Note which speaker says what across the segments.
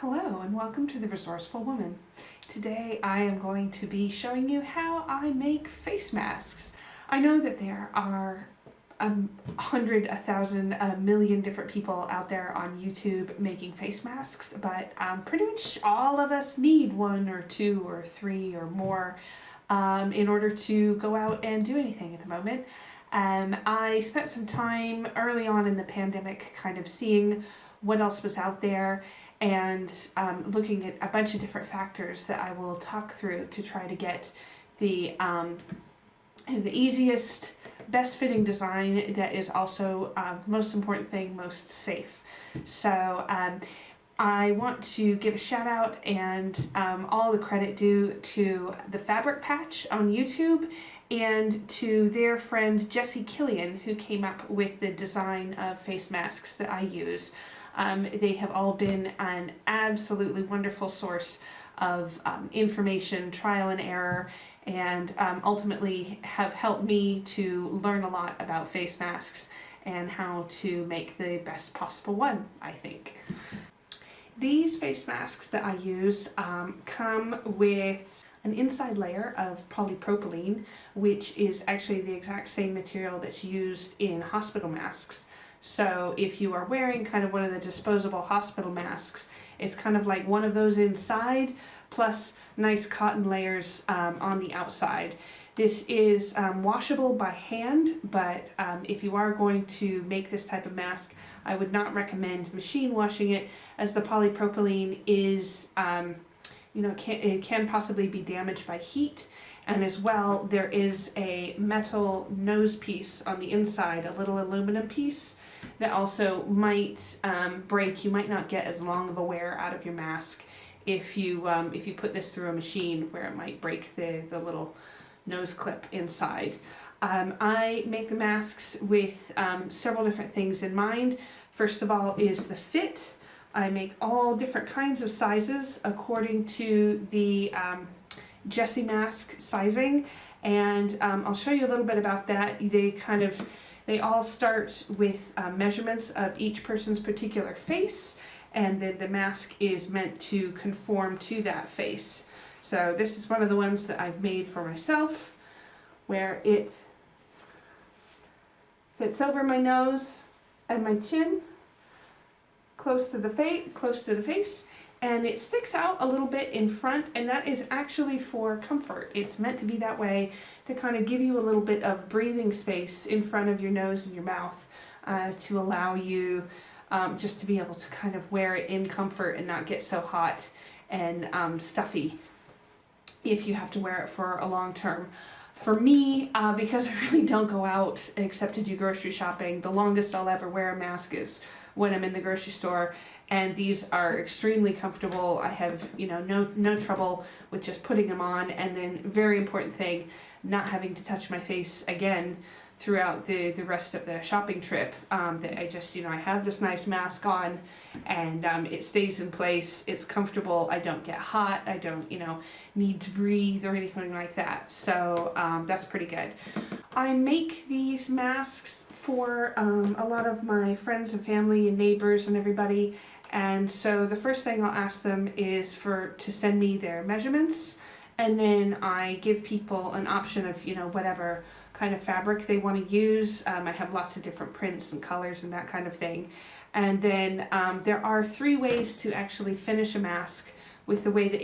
Speaker 1: Hello and welcome to The Resourceful Woman. Today I am going to be showing you how I make face masks. I know that there are 100, 1,000, a million different people out there on YouTube making face masks, but pretty much all of us need one or two or three or more in order to go out and do anything at the moment. I spent some time early on in the pandemic kind of seeing what else was out there and looking at a bunch of different factors that I will talk through to try to get the easiest, best fitting design that is also the most important thing, most safe. So I want to give a shout out and all the credit due to the Fabric Patch on YouTube and to their friend Jessie Killian, who came up with the design of face masks that I use. They have all been an absolutely wonderful source of information, trial and error, and ultimately have helped me to learn a lot about face masks and how to make the best possible one, I think. These face masks that I use come with an inside layer of polypropylene, which is actually the exact same material that's used in hospital masks. So if you are wearing kind of one of the disposable hospital masks, it's kind of like one of those inside plus nice cotton layers on the outside. This is washable by hand, but if you are going to make this type of mask, I would not recommend machine washing it, as the polypropylene is, it can possibly be damaged by heat. And as well, there is a metal nose piece on the inside, a little aluminum piece, that also might break. You might not get as long of a wear out of your mask if you put this through a machine, where it might break the little nose clip inside. I make the masks with several different things in mind. First of all is the fit. I make all different kinds of sizes according to the Jessie mask sizing, and I'll show you a little bit about that. They all start with measurements of each person's particular face, and then the mask is meant to conform to that face. So this is one of the ones that I've made for myself, where it fits over my nose and my chin, close to the face, and it sticks out a little bit in front, and that is actually for comfort. It's meant to be that way to kind of give you a little bit of breathing space in front of your nose and your mouth to allow you just to be able to kind of wear it in comfort and not get so hot and stuffy if you have to wear it for a long term. For me, because I really don't go out except to do grocery shopping, the longest I'll ever wear a mask is when I'm in the grocery store, and these are extremely comfortable. I have no trouble with just putting them on, and then very important thing, not having to touch my face again throughout the rest of the shopping trip. That I just I have this nice mask on, and it stays in place. It's comfortable. I don't get hot. I don't need to breathe or anything like that. So that's pretty good. I make these masks for a lot of my friends and family and neighbors and everybody, and so the first thing I'll ask them is to send me their measurements, and then I give people an option of whatever kind of fabric they want to use. I have lots of different prints and colors and that kind of thing, and then there are 3 ways to actually finish a mask with the way that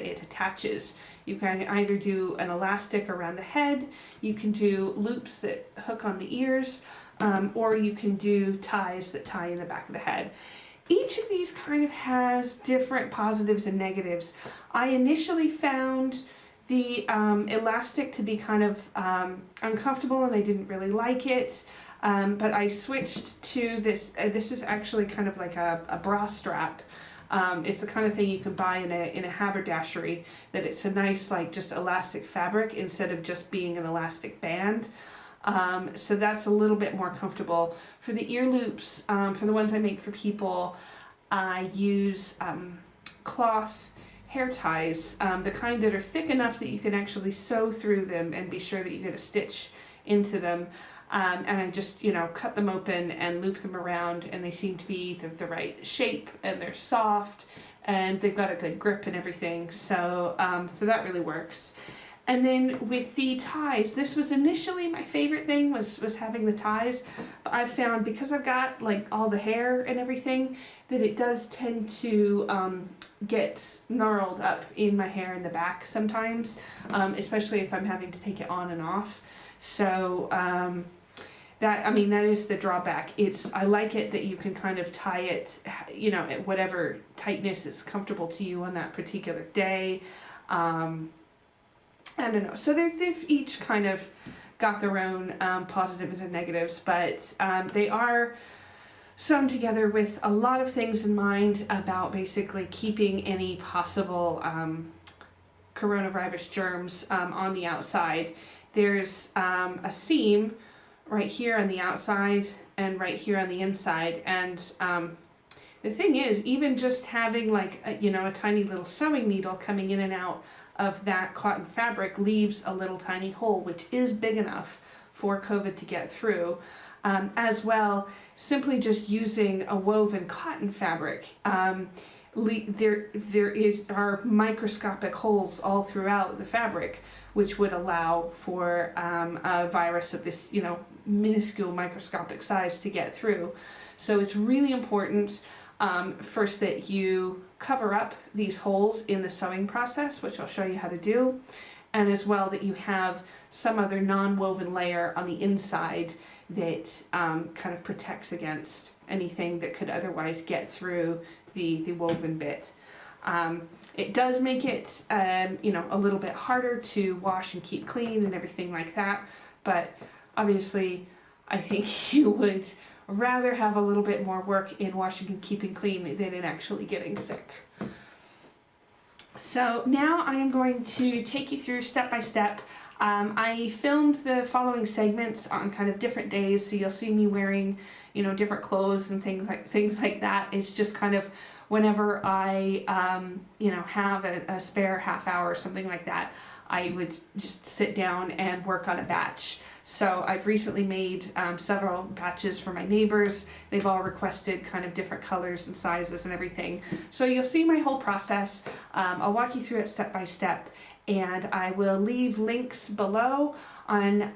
Speaker 1: it attaches. You can either do an elastic around the head, you can do loops that hook on the ears, or you can do ties that tie in the back of the head. Each of these kind of has different positives and negatives. I initially found the elastic to be kind of uncomfortable, and I didn't really like it, but I switched to this. This is actually kind of like a bra strap. It's the kind of thing you can buy in a haberdashery, that it's a nice just elastic fabric instead of just being an elastic band. So that's a little bit more comfortable. For the ear loops, for the ones I make for people, I use cloth hair ties, the kind that are thick enough that you can actually sew through them and be sure that you get a stitch into them. And I just, cut them open and loop them around, and they seem to be the right shape, and they're soft, and they've got a good grip and everything. So that really works. And then with the ties, this was initially my favorite thing was having the ties, but I've found because I've got like all the hair and everything that it does tend to get gnarled up in my hair in the back sometimes, especially if I'm having to take it on and off. So that is the drawback. I like it that you can kind of tie it, at whatever tightness is comfortable to you on that particular day. I don't know. So they've each kind of got their own positives and negatives, but they are sewn together with a lot of things in mind about basically keeping any possible coronavirus germs on the outside. There's a seam right here on the outside and right here on the inside, and the thing is, even just having like a tiny little sewing needle coming in and out of that cotton fabric leaves a little tiny hole, which is big enough for COVID to get through. As well, simply just using a woven cotton fabric, there are microscopic holes all throughout the fabric, which would allow for a virus of this, minuscule microscopic size to get through. So it's really important, first, that you cover up these holes in the sewing process, which I'll show you how to do, and as well that you have some other non-woven layer on the inside that kind of protects against anything that could otherwise get through the woven bit. It does make it a little bit harder to wash and keep clean and everything like that, but obviously I think you would rather have a little bit more work in washing and keeping clean than in actually getting sick. So now I am going to take you through step by step. I filmed the following segments on kind of different days, so you'll see me wearing, different clothes and things like that. It's just kind of whenever I, have a spare half hour or something like that, I would just sit down and work on a batch. So I've recently made several batches for my neighbors. They've all requested kind of different colors and sizes and everything. So you'll see my whole process. I'll walk you through it step by step, and I will leave links below on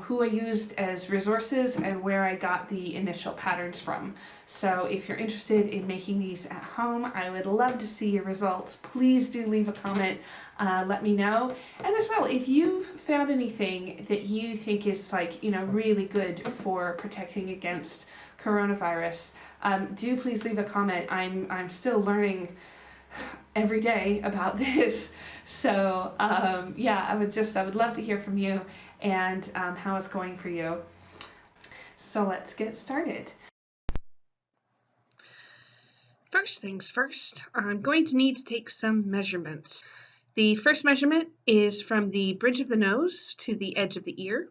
Speaker 1: who I used as resources and where I got the initial patterns from. So if you're interested in making these at home, I would love to see your results. Please do leave a comment. Let me know. And as well, if you've found anything that you think is really good for protecting against coronavirus, do please leave a comment. I'm still learning every day about this. So I would love to hear from you and how it's going for you. So let's get started. First things first, I'm going to need to take some measurements. The first measurement is from the bridge of the nose to the edge of the ear.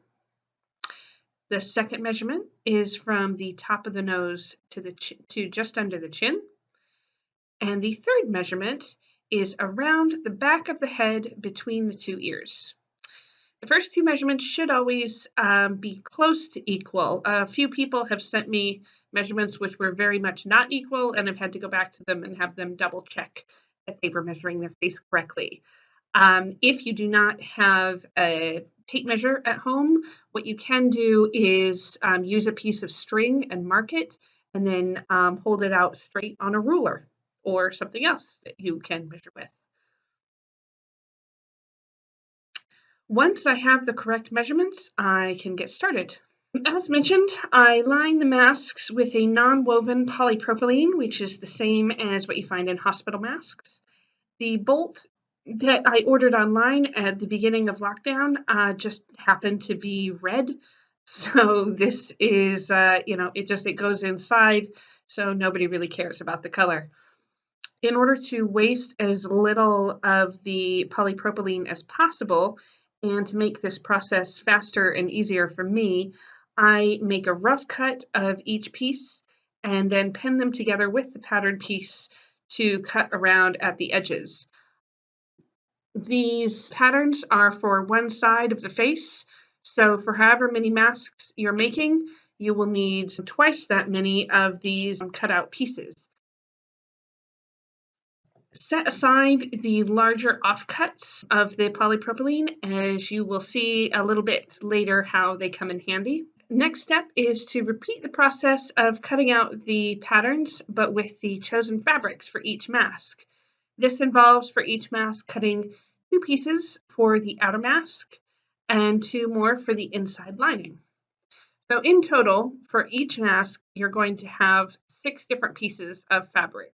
Speaker 1: The second measurement is from the top of the nose to just under the chin. And the third measurement is around the back of the head between the two ears. The first two measurements should always be close to equal. A few people have sent me measurements which were very much not equal, and I've had to go back to them and have them double check that they were measuring their face correctly. If you do not have a tape measure at home, what you can do is use a piece of string and mark it, and then hold it out straight on a ruler or something else that you can measure with. Once I have the correct measurements, I can get started. As mentioned, I line the masks with a non-woven polypropylene, which is the same as what you find in hospital masks. The bolt that I ordered online at the beginning of lockdown just happened to be red. So this is, it goes inside, so nobody really cares about the color. In order to waste as little of the polypropylene as possible, and to make this process faster and easier for me, I make a rough cut of each piece and then pin them together with the pattern piece to cut around at the edges. These patterns are for one side of the face, So for however many masks you're making, you will need twice that many of these cut out pieces. Set aside the larger offcuts of the polypropylene, as you will see a little bit later how they come in handy. Next step is to repeat the process of cutting out the patterns, but with the chosen fabrics for each mask. This involves for each mask cutting 2 pieces for the outer mask and 2 more for the inside lining. So in total, for each mask, you're going to have 6 different pieces of fabric,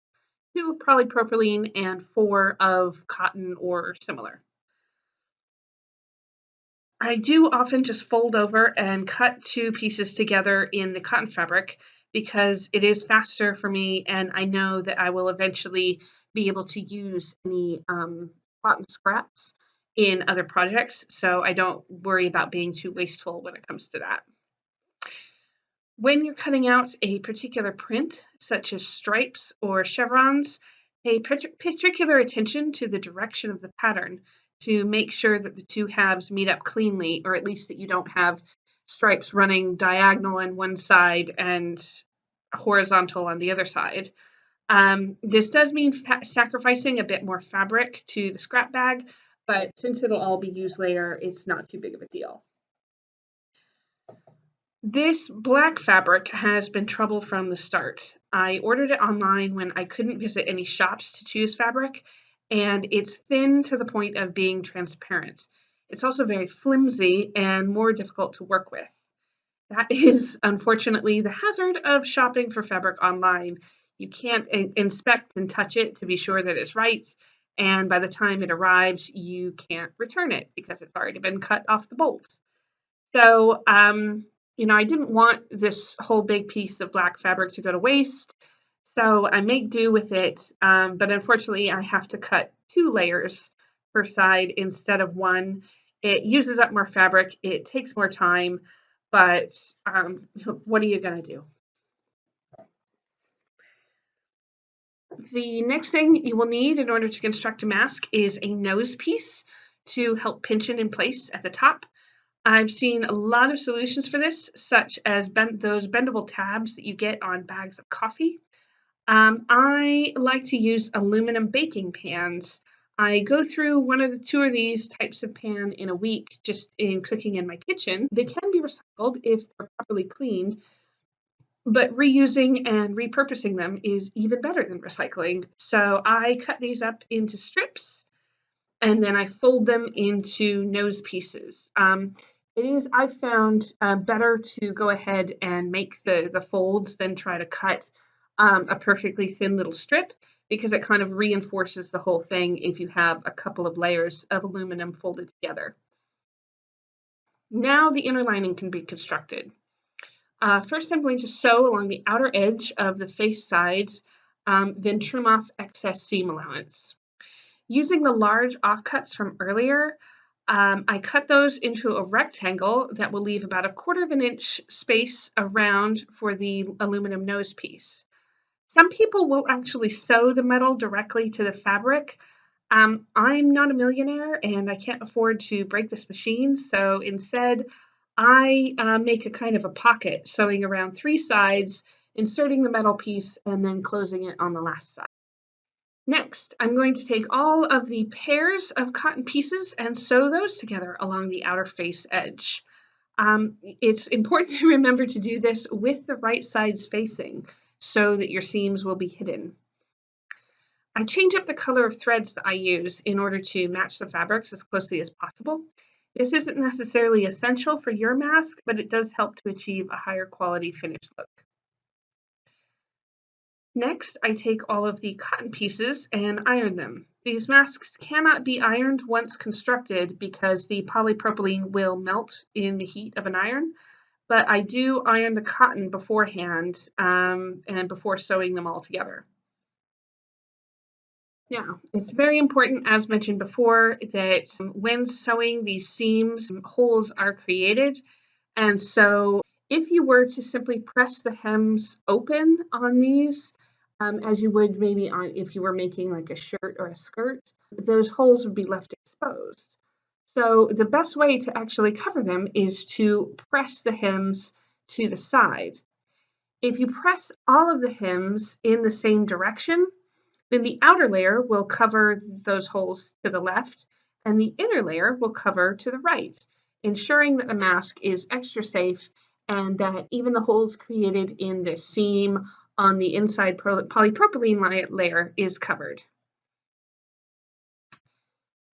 Speaker 1: 2 of polypropylene and 4 of cotton or similar. I do often just fold over and cut 2 pieces together in the cotton fabric because it is faster for me, and I know that I will eventually be able to use any cotton scraps in other projects, so I don't worry about being too wasteful when it comes to that. When you're cutting out a particular print, such as stripes or chevrons, pay particular attention to the direction of the pattern to make sure that the 2 halves meet up cleanly, or at least that you don't have stripes running diagonal on one side and horizontal on the other side. This does mean sacrificing a bit more fabric to the scrap bag, but since it'll all be used later, it's not too big of a deal. This black fabric has been trouble from the start. I ordered it online when I couldn't visit any shops to choose fabric, and it's thin to the point of being transparent. It's also very flimsy and more difficult to work with. That is unfortunately the hazard of shopping for fabric online. You can't inspect and touch it to be sure that it's right, and by the time it arrives, you can't return it because it's already been cut off the bolt. So, I didn't want this whole big piece of black fabric to go to waste. So I make do with it. But unfortunately, I have to cut 2 layers per side instead of 1. It uses up more fabric. It takes more time. But what are you going to do? The next thing you will need in order to construct a mask is a nose piece to help pinch it in place at the top. I've seen a lot of solutions for this, such as those bendable tabs that you get on bags of coffee. I like to use aluminum baking pans. I go through 1 of the 2 of these types of pan in a week just in cooking in my kitchen. They can be recycled if they're properly cleaned, but reusing and repurposing them is even better than recycling. So I cut these up into strips and then I fold them into nose pieces. I've found better to go ahead and make the folds than try to cut a perfectly thin little strip because it kind of reinforces the whole thing if you have a couple of layers of aluminum folded together. Now the inner lining can be constructed. First, I'm going to sew along the outer edge of the face sides, then trim off excess seam allowance. Using the large offcuts from earlier, I cut those into a rectangle that will leave about 1/4 of an inch space around for the aluminum nose piece. Some people will actually sew the metal directly to the fabric. I'm not a millionaire and I can't afford to break this machine, so instead I make a kind of a pocket, sewing around 3 sides, inserting the metal piece, and then closing it on the last side. Next, I'm going to take all of the pairs of cotton pieces and sew those together along the outer face edge. It's important to remember to do this with the right sides facing so that your seams will be hidden. I change up the color of threads that I use in order to match the fabrics as closely as possible. This isn't necessarily essential for your mask, but it does help to achieve a higher quality finished look. Next, I take all of the cotton pieces and iron them. These masks cannot be ironed once constructed because the polypropylene will melt in the heat of an iron, but I do iron the cotton beforehand and before sewing them all together. Now, it's very important, as mentioned before, that when sewing these seams, holes are created. And so if you were to simply press the hems open on these, as you would maybe if you were making like a shirt or a skirt, those holes would be left exposed. So the best way to actually cover them is to press the hems to the side. If you press all of the hems in the same direction, then the outer layer will cover those holes to the left, and the inner layer will cover to the right, ensuring that the mask is extra safe and that even the holes created in the seam on the inside polypropylene layer is covered.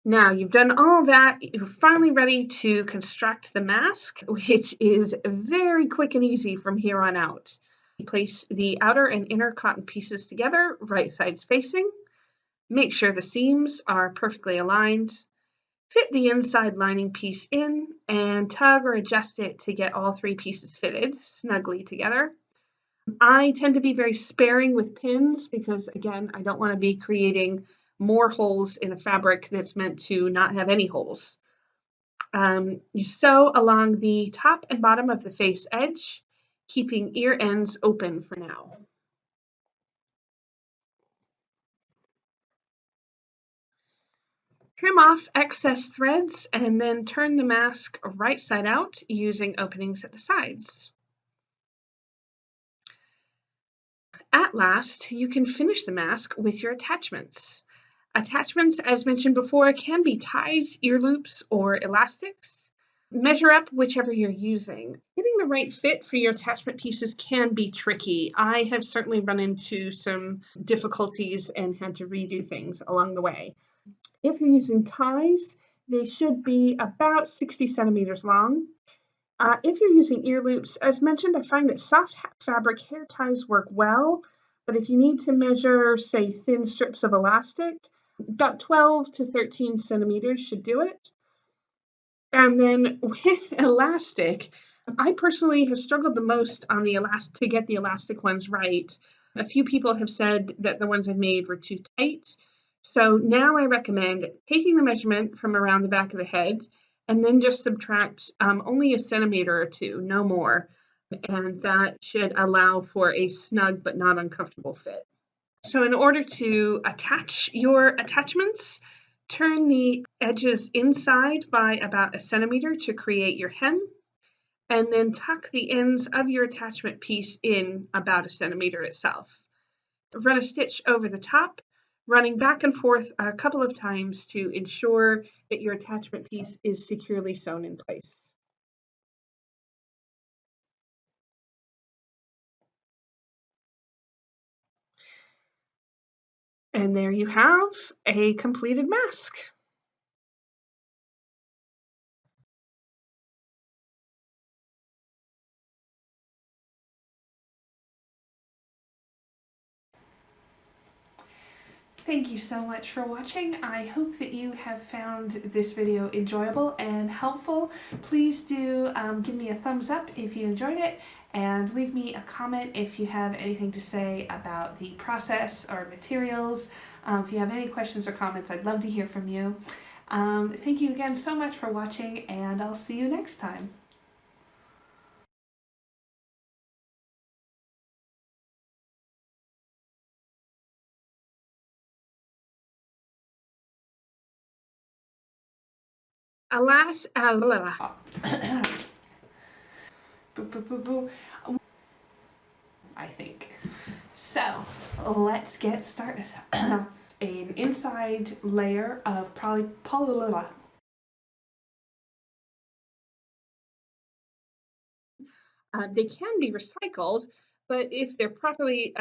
Speaker 1: Now you've done all that, you're finally ready to construct the mask, which is very quick and easy from here on out. You place the outer and inner cotton pieces together, right sides facing. Make sure the seams are perfectly aligned. Fit the inside lining piece in and tug or adjust it to get all three pieces fitted snugly together. I tend to be very sparing with pins because, again, I don't want to be creating more holes in a fabric that's meant to not have any holes. You sew along the top and bottom of the face edge, keeping ear ends open for now. Trim off excess threads and then turn the mask right side out using openings at the sides. At last, you can finish the mask with your attachments. Attachments, as mentioned before, can be ties, ear loops, or elastics. Measure up whichever you're using. Getting the right fit for your attachment pieces can be tricky. I have certainly run into some difficulties and had to redo things along the way. If you're using ties, they should be about 60 centimeters long. If you're using ear loops, as mentioned, I find that soft fabric hair ties work well, but if you need to measure, say, thin strips of elastic, about 12 to 13 centimeters should do it. And then with elastic, I personally have struggled the most on the to get the elastic ones right. A few people have said that the ones I've made were too tight. So now I recommend taking the measurement from around the back of the head and then just subtract only a centimeter or two, no more. And that should allow for a snug but not uncomfortable fit. So in order to attach your attachments, turn the edges inside by about a centimeter to create your hem, and then tuck the ends of your attachment piece in about a centimeter itself. Run a stitch over the top, running back and forth a couple of times to ensure that your attachment piece is securely sewn in place. And there you have a completed mask. Thank you so much for watching. I hope that you have found this video enjoyable and helpful. Please do give me a thumbs up if you enjoyed it, and leave me a comment if you have anything to say about the process or materials. If you have any questions or comments, I'd love to hear from you. Thank you again so much for watching, and I'll see you next time. Alas, I think. So let's get started. An inside layer of they can be recycled, but if they're properly,